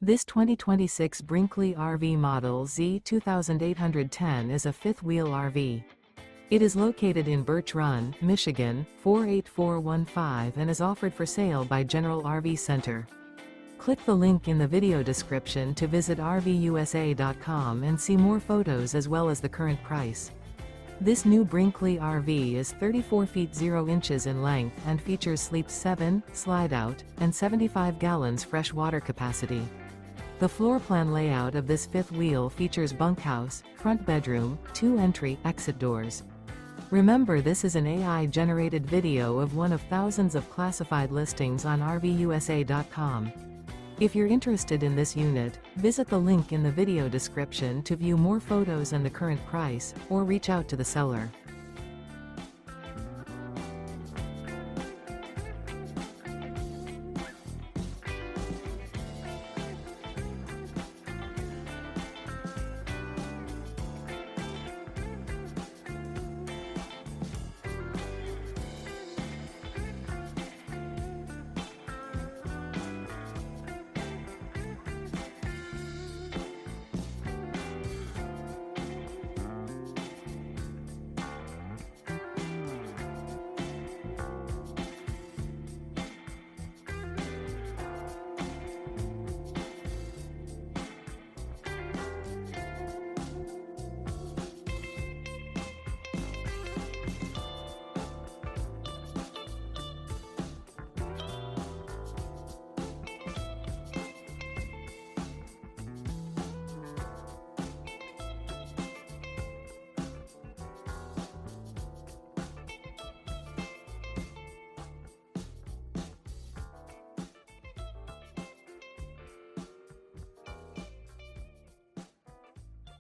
This 2026 Brinkley RV Model Z 2810 is a fifth-wheel RV. It is located in Birch Run, Michigan, 48415 and is offered for sale by General RV Center. Click the link in the video description to visit RVUSA.com and see more photos as well as the current price. This new Brinkley RV is 34 feet 0 inches in length and features sleeps 7, slide-out, and 75 gallons fresh water capacity. The floor plan layout of this fifth wheel features bunkhouse, front bedroom, 2 entry/exit doors. Remember, this is an AI-generated video of one of thousands of classified listings on RVUSA.com. If you're interested in this unit, visit the link in the video description to view more photos and the current price, or reach out to the seller.